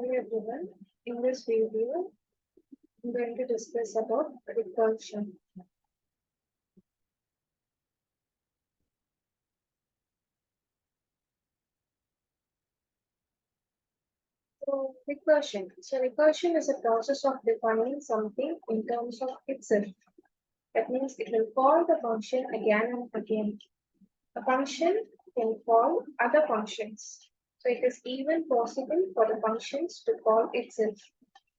Hello everyone. In this video, I'm going to discuss about recursion. Recursion is a process of defining something in terms of itself. That means it will call the function again and again. A function can call other functions. So it is even possible for the functions to call itself.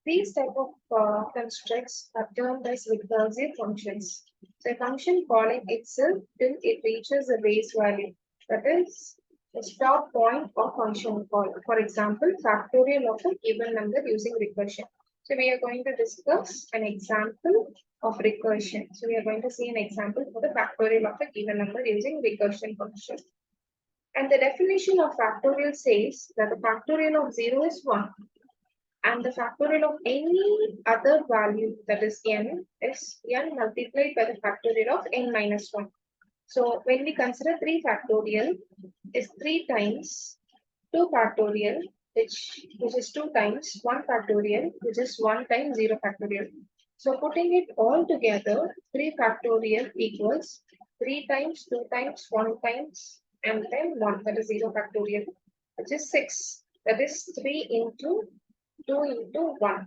These type of constructs are termed as recursive functions. So a function calling itself till it reaches a base value. That is a stop point of function call. For example, factorial of a given number using recursion. So we are going to discuss an example of recursion. So we are going to see an example for the factorial of a given number using recursion function. And the definition of factorial says that the factorial of 0 is 1 and the factorial of any other value, that is n, is n multiplied by the factorial of n minus 1. So when we consider 3 factorial, is 3 times 2 factorial, which is 2 times 1 factorial, which is 1 times 0 factorial. So putting it all together, 3 factorial equals 3 times 2 times 1 times and then 1, that is 0 factorial, which is 6. That is 3 into 2 into 1.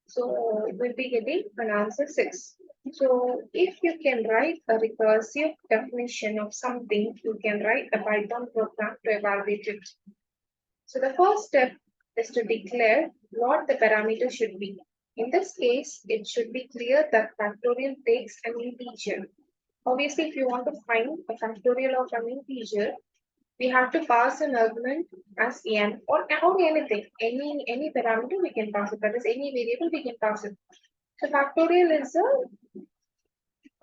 So we'll be getting an answer 6. So if you can write a recursive definition of something, you can write a Python program to evaluate it. So the first step is to declare what the parameter should be. In this case, it should be clear that factorial takes an integer. Obviously, if you want to find a factorial of an integer, we have to pass an argument as n or anything, any parameter we can pass it. That is, any variable we can pass it. So factorial is a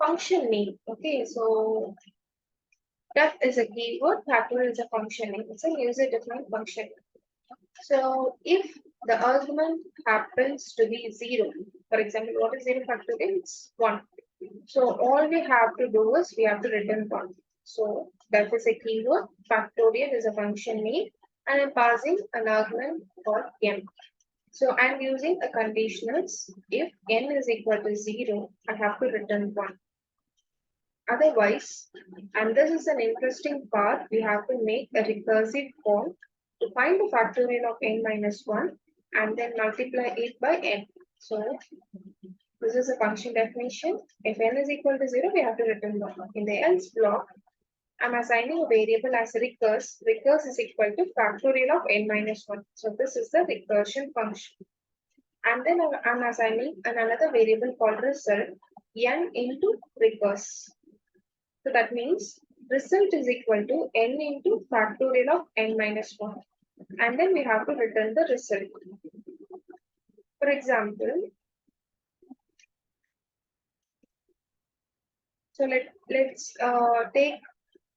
function name. Okay, so that is a keyword. Factorial is a function name. It's a user-defined function. So if the argument happens to be 0, for example, what is 0 factorial? It's 1. So all we have to do is we have to return 1. So that is a keyword. Factorial is a function name and I'm passing an argument for n. So I'm using a conditionals. If n is equal to 0, I have to return 1. Otherwise, and this is an interesting part, we have to make a recursive call to find the factorial of n minus 1 and then multiply it by n. So this is a function definition. If n is equal to 0, we have to return 1. In the else block, I'm assigning a variable as recurse. Recurse is equal to factorial of n minus 1. So this is the recursion function. And then I'm assigning another variable called result, n into recurse. So that means result is equal to n into factorial of n minus 1. And then we have to return the result. For example, so let's take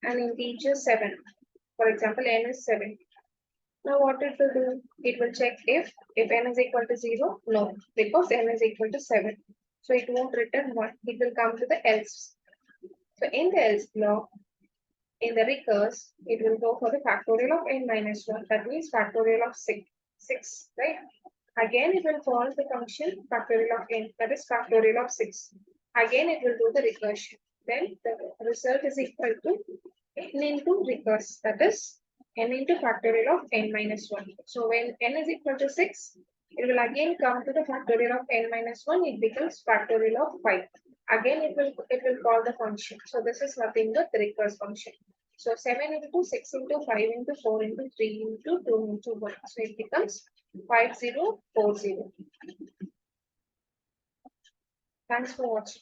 an integer 7. For example, n is 7. Now what it will do? It will check if n is equal to 0. No, because n is equal to 7. So it won't return 1. It will come to the else. So in the else block, in the recurse, it will go for the factorial of n minus 1. That means factorial of 6, right? Again, it will call the function factorial of n. That is factorial of 6. Again, it will do the recursion. Then the result is equal to n into recurse. That is n into factorial of n minus 1. So when n is equal to 6, it will again come to the factorial of n minus 1. It becomes factorial of 5. Again, it will call the function. So this is nothing but the recurse function. So 7 into 6 into 5 into 4 into 3 into 2 into 1. So it becomes 5040. Thanks for watching.